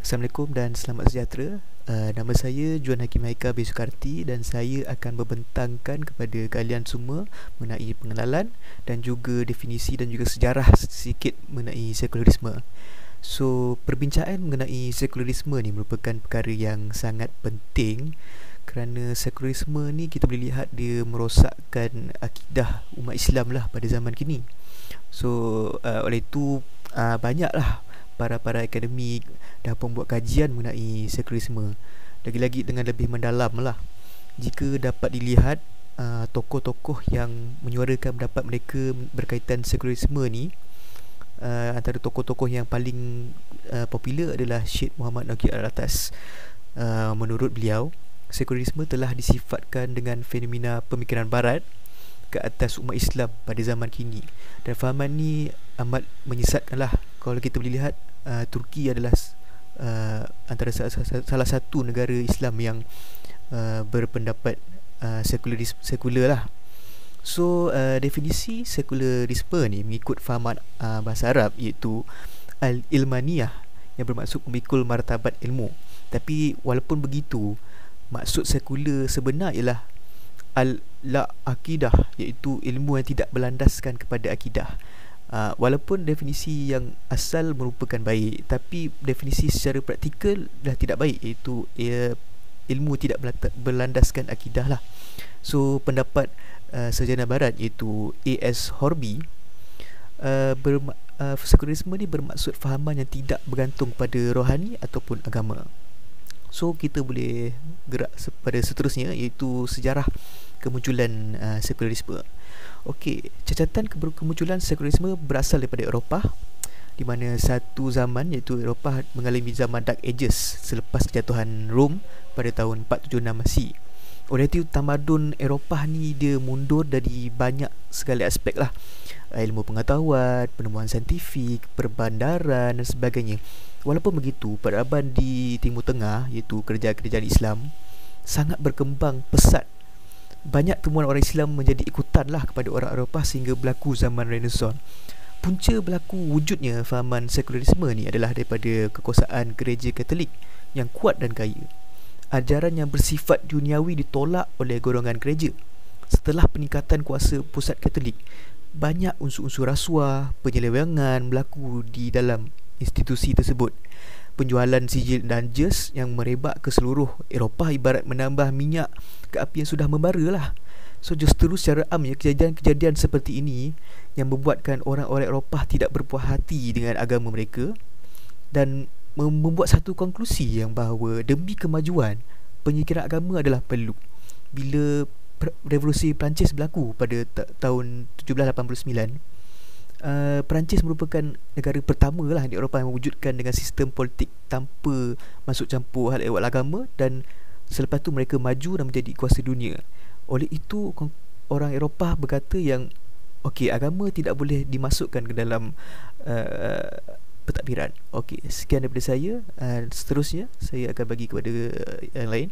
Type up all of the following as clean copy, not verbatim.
Assalamualaikum dan selamat sejahtera. Nama saya Juan Hakim Haikal bin Sukarti dan saya akan membentangkan kepada kalian semua mengenai pengenalan dan juga definisi dan juga sejarah sedikit mengenai sekularisme. So, perbincangan mengenai sekularisme ni merupakan perkara yang sangat penting kerana sekularisme ni kita boleh lihat dia merosakkan akidah umat Islam lah pada zaman kini. So, oleh itu banyaklah para akademik dah membuat kajian mengenai sekularisme, lagi-lagi dengan lebih mendalam lah. Jika dapat dilihat tokoh-tokoh yang menyuarakan pendapat mereka berkaitan sekularisme ni, antara tokoh-tokoh yang paling popular adalah Syed Muhammad Naqi Al-Atas. Menurut beliau, sekularisme telah disifatkan dengan fenomena pemikiran barat ke atas umat Islam pada zaman kini, dan fahaman ni amat menyesatkanlah. Kalau kita boleh lihat, Turki adalah antara salah satu negara Islam yang berpendapat sekular lah. So, definisi sekularisme ni mengikut fahaman bahasa Arab iaitu al-ilmaniyah, yang bermaksud memikul martabat ilmu. Tapi walaupun begitu, maksud sekular sebenar ialah al-la akidah, iaitu ilmu yang tidak berlandaskan kepada akidah. Walaupun definisi yang asal merupakan baik, tapi definisi secara praktikal dah tidak baik, iaitu ilmu tidak berlandaskan akidah lah. So, pendapat sarjana barat iaitu A.S. Horby, sekularisme ni bermaksud fahaman yang tidak bergantung pada rohani ataupun agama. So, kita boleh gerak pada seterusnya, iaitu sejarah kemunculan sekularisme. Okey, cacatan kemunculan sekularisme berasal daripada Eropah, di mana satu zaman iaitu Eropah mengalami zaman Dark Ages selepas kejatuhan Rom pada tahun 476 Masih. Oleh itu, tamadun Eropah ni dia mundur dari banyak sekali aspek lah. Ilmu pengetahuan, penemuan saintifik, perbandaran dan sebagainya. Walaupun begitu, peradaban di Timur Tengah iaitu kerajaan-kerajaan Islam sangat berkembang pesat. Banyak temuan orang Islam menjadi ikutan lah kepada orang Eropah sehingga berlaku zaman Renaissance. Punca berlaku wujudnya fahaman sekularisme ni adalah daripada kekuasaan gereja Katolik yang kuat dan kaya. Ajaran yang bersifat duniawi ditolak oleh golongan gereja. Setelah peningkatan kuasa pusat Katolik, banyak unsur-unsur rasuah, penyelewengan berlaku di dalam institusi tersebut. Penjualan sijil dan jas yang merebak ke seluruh Eropah ibarat menambah minyak ke api yang sudah membara lah. So, justru secara amnya kejadian-kejadian seperti ini yang membuatkan orang-orang Eropah tidak berpuas hati dengan agama mereka dan membuat satu konklusi yang bahawa demi kemajuan, penyikiran agama adalah perlu. Bila revolusi Perancis berlaku pada tahun 1789, Perancis merupakan negara pertama lah di Eropah yang mewujudkan dengan sistem politik tanpa masuk campur hal ehwal agama, dan selepas tu mereka maju dan menjadi kuasa dunia. Oleh itu, orang Eropah berkata yang okey, agama tidak boleh dimasukkan ke dalam pentadbiran. Okey, sekian daripada saya. Seterusnya saya akan bagi kepada yang lain.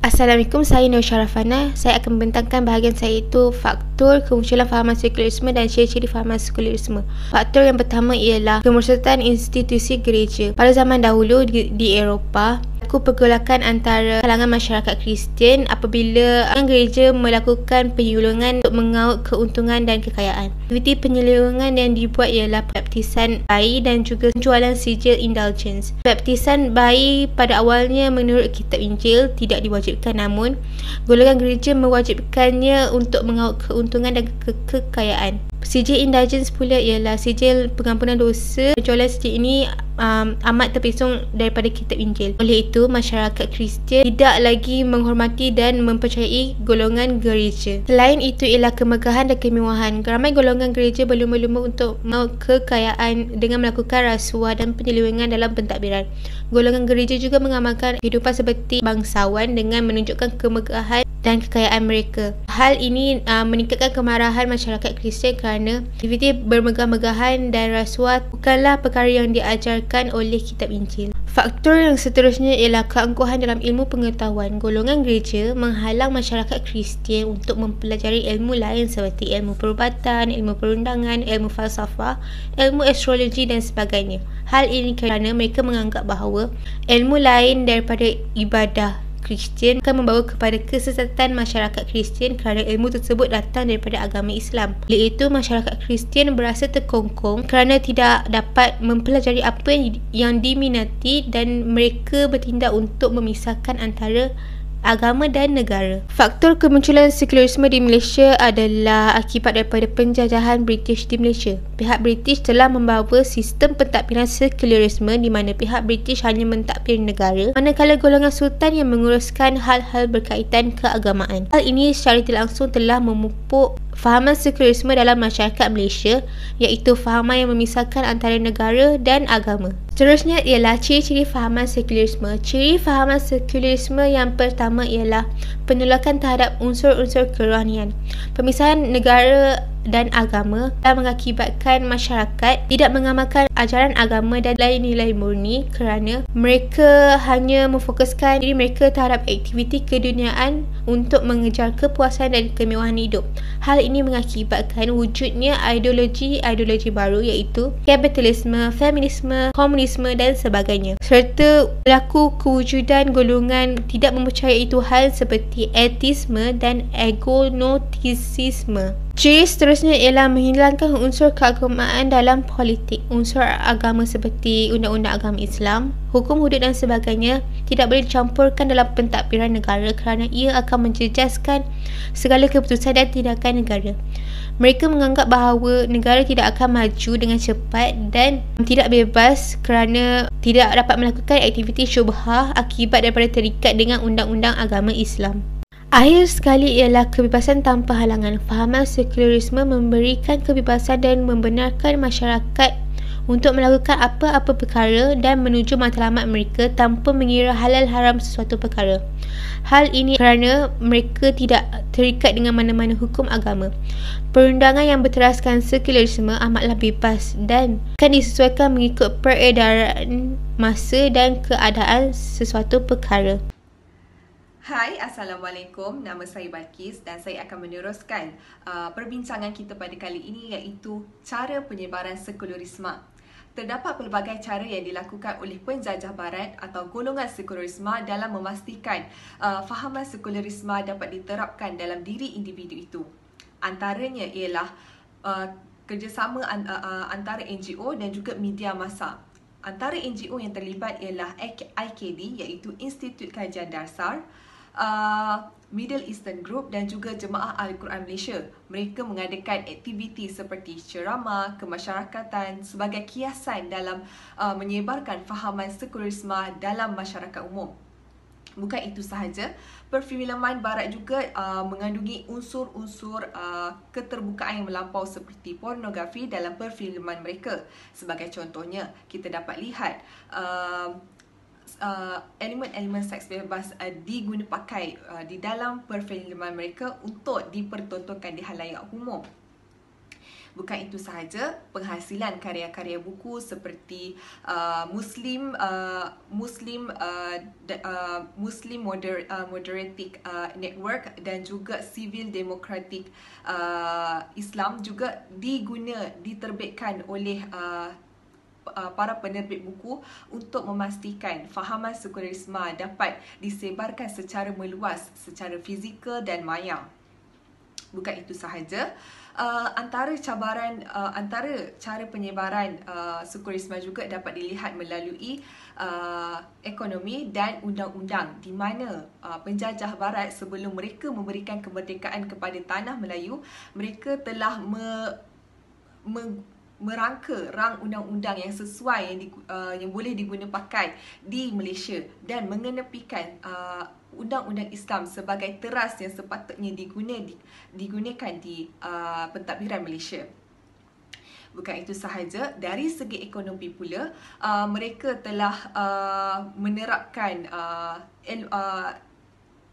Assalamualaikum, saya Nur Syarafana. Saya akan membentangkan bahagian saya, iaitu faktor kemunculan fahaman sekularisme dan ciri-ciri fahaman sekularisme. Faktor yang pertama ialah kemerosotan institusi gereja. Pada zaman dahulu di Eropah, pergolakan antara kalangan masyarakat Kristian apabila gereja melakukan penyuluhan untuk mengaut keuntungan dan kekayaan. Aktiviti penyuluhan yang dibuat ialah baptisan bayi dan juga penjualan sijil indulgence. Baptisan bayi pada awalnya menurut kitab Injil tidak diwajibkan, namun golongan gereja mewajibkannya untuk mengaut keuntungan dan kekayaan. Sijil indulgence pula ialah sijil pengampunan dosa. Penjualan sijil ini amat terpesong daripada kitab Injil. Oleh itu, masyarakat Kristian tidak lagi menghormati dan mempercayai golongan gereja. Selain itu ialah kemegahan dan kemewahan. Ramai golongan gereja berlumba-lumba untuk kekayaan dengan melakukan rasuah dan penyelewengan dalam pentadbiran. Golongan gereja juga mengamalkan kehidupan seperti bangsawan dengan menunjukkan kemegahan dan kekayaan mereka. Hal ini meningkatkan kemarahan masyarakat Kristian kerana aktiviti bermegah-megahan dan rasuah bukanlah perkara yang diajarkan oleh kitab Injil. Faktor yang seterusnya ialah keangkuhan dalam ilmu pengetahuan. Golongan gereja menghalang masyarakat Kristian untuk mempelajari ilmu lain seperti ilmu perubatan, ilmu perundangan, ilmu falsafah, ilmu astrologi dan sebagainya. Hal ini kerana mereka menganggap bahawa ilmu lain daripada ibadah Kristian akan membawa kepada kesesatan masyarakat Kristian kerana ilmu tersebut datang daripada agama Islam. Oleh itu, masyarakat Kristian berasa terkongkong kerana tidak dapat mempelajari apa yang diminati dan mereka bertindak untuk memisahkan antara agama dan negara. Faktor kemunculan sekularisme di Malaysia adalah akibat daripada penjajahan British di Malaysia. Pihak British telah membawa sistem pentadbiran sekularisme di mana pihak British hanya mentadbir negara, manakala golongan sultan yang menguruskan hal-hal berkaitan keagamaan. Hal ini secara tidak langsung telah memupuk fahaman sekularisme dalam masyarakat Malaysia, iaitu fahaman yang memisahkan antara negara dan agama. Seterusnya ialah ciri-ciri fahaman sekularisme. Ciri fahaman sekularisme yang pertama ialah penolakan terhadap unsur-unsur kerohanian. Pemisahan negara dan agama telah mengakibatkan masyarakat tidak mengamalkan ajaran agama dan nilai-nilai murni kerana mereka hanya memfokuskan diri mereka terhadap aktiviti keduniaan untuk mengejar kepuasan dan kemewahan hidup. Hal ini mengakibatkan wujudnya ideologi baru iaitu kapitalisme, feminisme, komunisme dan sebagainya, serta berlaku kewujudan golongan tidak mempercayai Tuhan seperti ateisme dan agnostisisme. Ciri seterusnya ialah menghilangkan unsur keagamaan dalam politik. Unsur agama seperti undang-undang agama Islam, hukum hudud dan sebagainya tidak boleh dicampurkan dalam pentadbiran negara kerana ia akan menjejaskan segala keputusan dan tindakan negara. Mereka menganggap bahawa negara tidak akan maju dengan cepat dan tidak bebas kerana tidak dapat melakukan aktiviti syubhah akibat daripada terikat dengan undang-undang agama Islam. Akhir sekali ialah kebebasan tanpa halangan. Fahaman sekularisme memberikan kebebasan dan membenarkan masyarakat untuk melakukan apa-apa perkara dan menuju matlamat mereka tanpa mengira halal haram sesuatu perkara. Hal ini kerana mereka tidak terikat dengan mana-mana hukum agama. Perundangan yang berteraskan sekularisme amatlah bebas dan akan disesuaikan mengikut peredaran masa dan keadaan sesuatu perkara. Hai, Assalamualaikum. Nama saya Balkis dan saya akan meneruskan perbincangan kita pada kali ini iaitu cara penyebaran sekularisme. Terdapat pelbagai cara yang dilakukan oleh penjajah barat atau golongan sekularisme dalam memastikan fahaman sekularisme dapat diterapkan dalam diri individu itu. Antaranya ialah kerjasama antara NGO dan juga media massa. Antara NGO yang terlibat ialah IKD iaitu Institut Kajian Dasar, Middle Eastern Group dan juga Jemaah Al-Quran Malaysia. Mereka mengadakan aktiviti seperti ceramah, kemasyarakatan sebagai kiasan dalam menyebarkan fahaman sekularisme dalam masyarakat umum. Bukan itu sahaja, perfilman barat juga mengandungi unsur-unsur keterbukaan yang melampau seperti pornografi dalam perfilman mereka. Sebagai contohnya, kita dapat lihat elemen-elemen seks bebas diguna pakai di dalam perfilman mereka untuk dipertontonkan di halayak umum. Bukan itu sahaja, penghasilan karya-karya buku seperti Muslim Moderatic Network dan juga Civil Democratic Islam juga diterbitkan oleh para penerbit buku untuk memastikan fahaman sekularisme dapat disebarkan secara meluas, secara fizikal dan maya. Bukan itu sahaja, antara cara penyebaran sekularisme juga dapat dilihat melalui ekonomi dan undang-undang, di mana penjajah barat sebelum mereka memberikan kemerdekaan kepada tanah Melayu, mereka telah merangka rang undang-undang yang sesuai yang boleh diguna pakai di Malaysia dan mengenepikan undang-undang Islam sebagai teras yang sepatutnya digunakan di pentadbiran Malaysia. Bukan itu sahaja, dari segi ekonomi pula, mereka telah menerapkan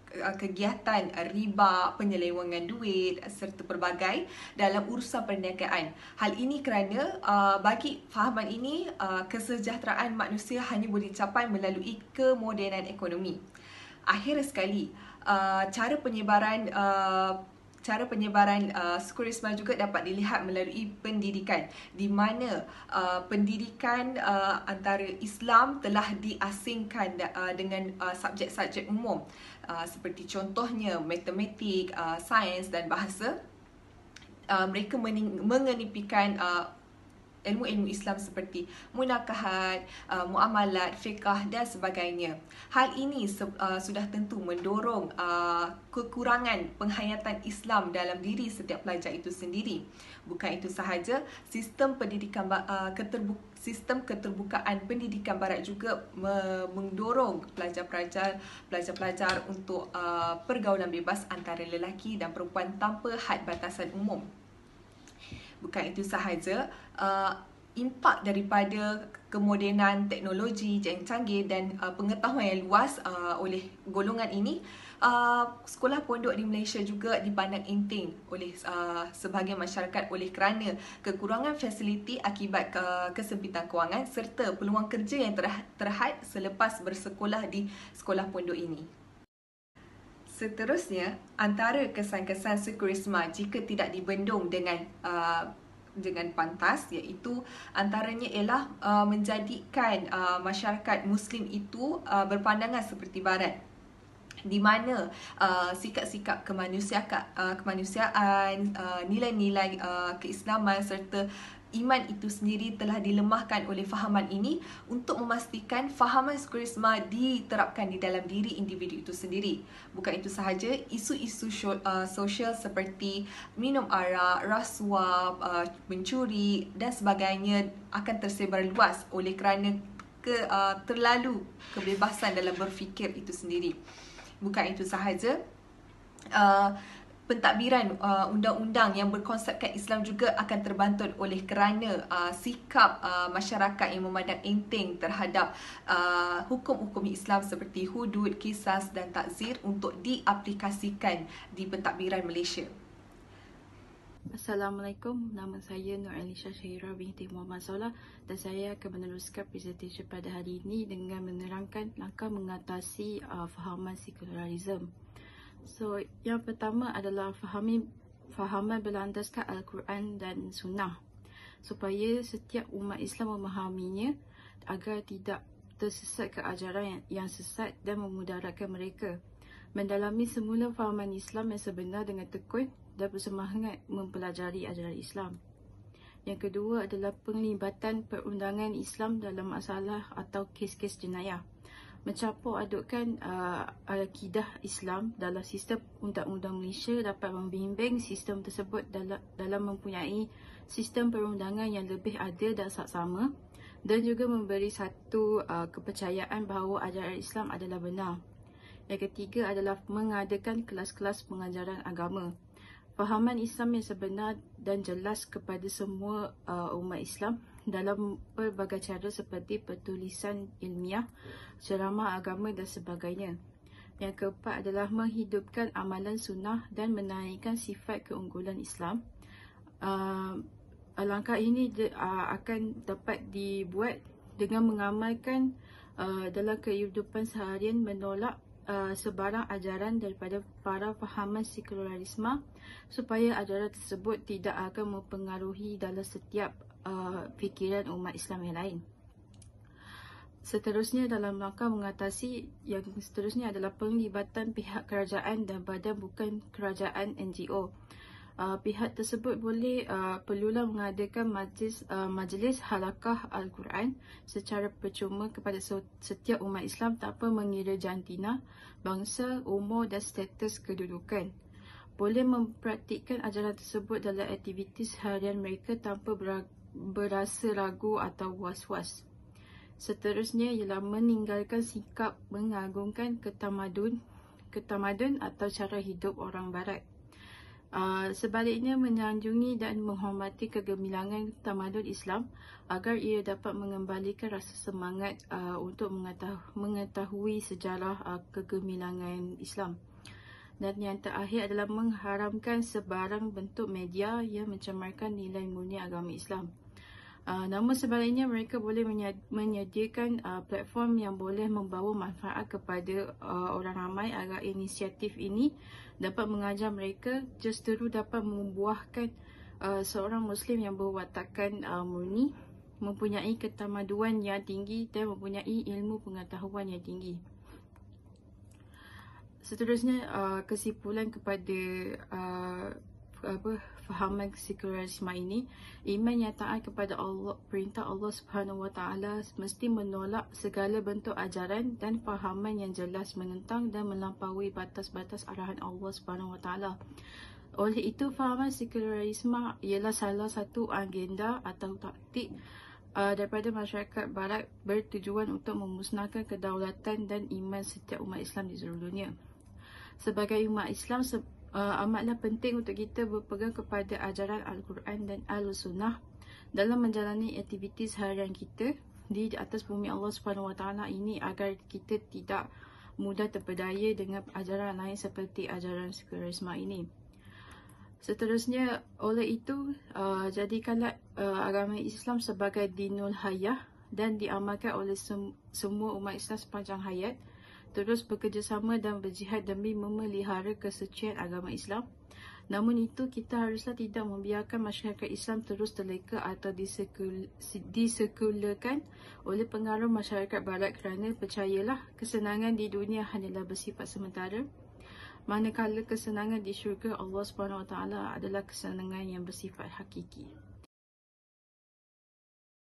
kegiatan riba, penyelewengan duit serta pelbagai dalam urusan perniagaan. Hal ini kerana bagi fahaman ini kesejahteraan manusia hanya boleh dicapai melalui kemodenan ekonomi. Akhir sekali, cara penyebaran sekularisme juga dapat dilihat melalui pendidikan, di mana pendidikan antara Islam telah diasingkan dengan subjek-subjek umum seperti contohnya matematik, sains dan bahasa. Mereka mengenepikan ilmu-ilmu Islam seperti munakahat, muamalat, fiqah dan sebagainya. Hal ini sudah tentu mendorong kekurangan penghayatan Islam dalam diri setiap pelajar itu sendiri. Bukan itu sahaja, sistem keterbukaan pendidikan barat juga mendorong pelajar-pelajar untuk pergaulan bebas antara lelaki dan perempuan tanpa had batasan umum. Bukan itu sahaja, impak daripada kemodenan teknologi yang canggih dan pengetahuan yang luas oleh golongan ini, sekolah pondok di Malaysia juga dipandang enteng oleh sebahagian masyarakat oleh kerana kekurangan fasiliti akibat kesempitan kewangan serta peluang kerja yang terhad selepas bersekolah di sekolah pondok ini. Seterusnya, antara kesan-kesan sekularisme jika tidak dibendung dengan pantas, iaitu antaranya ialah menjadikan masyarakat Muslim itu berpandangan seperti Barat, di mana sikap-sikap kemanusiaan, nilai-nilai keislaman serta iman itu sendiri telah dilemahkan oleh fahaman ini untuk memastikan fahaman sekularisme diterapkan di dalam diri individu itu sendiri. Bukan itu sahaja, isu-isu sosial seperti minum arak, rasuah, mencuri dan sebagainya akan tersebar luas oleh kerana terlalu kebebasan dalam berfikir itu sendiri. Bukan itu sahaja, pentadbiran undang-undang yang berkonsepkan Islam juga akan terbantut oleh kerana sikap masyarakat yang memandang enteng terhadap hukum-hukum Islam seperti hudud, qisas dan takzir untuk diaplikasikan di pentadbiran Malaysia. Assalamualaikum, nama saya Nur Alisha Syahira binti Muhammad Solah dan saya akan meneruskan presentation pada hari ini dengan menerangkan langkah mengatasi fahaman sekularisme. So, yang pertama adalah fahaman berlandaskan Al-Quran dan Sunnah supaya setiap umat Islam memahaminya agar tidak tersesat ke ajaran yang sesat dan memudaratkan mereka. Mendalami semula fahaman Islam yang sebenar dengan tekun dan bersemangat mempelajari ajaran Islam. Yang kedua adalah penglibatan perundangan Islam dalam masalah atau kes-kes jenayah. Mencampur adukkan akidah Islam dalam sistem undang-undang Malaysia dapat membimbing sistem tersebut dalam mempunyai sistem perundangan yang lebih adil dan saksama dan juga memberi satu kepercayaan bahawa ajaran Islam adalah benar. Yang ketiga adalah mengadakan kelas-kelas pengajaran agama. Fahaman Islam yang sebenar dan jelas kepada semua umat Islam dalam pelbagai cara seperti pertulisan ilmiah, ceramah agama dan sebagainya. Yang keempat adalah menghidupkan amalan sunnah dan menaikkan sifat keunggulan Islam. Langkah ini akan dapat dibuat dengan mengamalkan dalam kehidupan seharian, menolak sebarang ajaran daripada para fahaman sekularisme supaya ajaran tersebut tidak akan mempengaruhi dalam setiap fikiran umat Islam yang lain. Seterusnya dalam langkah mengatasi yang seterusnya adalah penglibatan pihak kerajaan dan badan bukan kerajaan NGO. Pihak tersebut perlulah mengadakan majlis halakah Al-Quran secara percuma kepada setiap umat Islam tanpa mengira jantina, bangsa, umur dan status kedudukan. Boleh mempraktikkan ajaran tersebut dalam aktiviti harian mereka tanpa berasa ragu atau was-was. Seterusnya ialah meninggalkan sikap mengagungkan ketamadun atau cara hidup orang Barat. Sebaliknya menyanjungi dan menghormati kegemilangan tamadun Islam agar ia dapat mengembalikan rasa semangat untuk mengetahui sejarah kegemilangan Islam. Dan yang terakhir adalah mengharamkan sebarang bentuk media yang mencemarkan nilai murni agama Islam. Namun sebaliknya mereka boleh menyediakan platform yang boleh membawa manfaat kepada orang ramai agar inisiatif ini dapat mengajar mereka justeru dapat membuahkan seorang Muslim yang berwatakan murni, mempunyai ketamaduan yang tinggi dan mempunyai ilmu pengetahuan yang tinggi. Seterusnya, kesimpulan kepada fahaman sekularisme ini, iman yang taat kepada Allah, perintah Allah Subhanahu Wa Taala mesti menolak segala bentuk ajaran dan fahaman yang jelas menentang dan melampaui batas-batas arahan Allah Subhanahu Wa Taala. Oleh itu, fahaman sekularisme ialah salah satu agenda atau taktik daripada masyarakat Barat bertujuan untuk memusnahkan kedaulatan dan iman setiap umat Islam di seluruh dunia. Sebagai umat Islam, amatlah penting untuk kita berpegang kepada ajaran Al-Quran dan Al-Sunnah dalam menjalani aktiviti seharian kita di atas bumi Allah Subhanahu Wa Taala ini agar kita tidak mudah terpedaya dengan ajaran lain seperti ajaran sekularisme ini. Seterusnya, oleh itu, jadikanlah agama Islam sebagai dinul hayah dan diamalkan oleh semua umat Islam sepanjang hayat. Terus bekerjasama dan berjihad demi memelihara kesucian agama Islam. Namun itu, kita haruslah tidak membiarkan masyarakat Islam terus terleka atau disekularkan oleh pengaruh masyarakat Barat kerana percayalah, kesenangan di dunia hanyalah bersifat sementara, manakala kesenangan di syurga Allah SWT adalah kesenangan yang bersifat hakiki.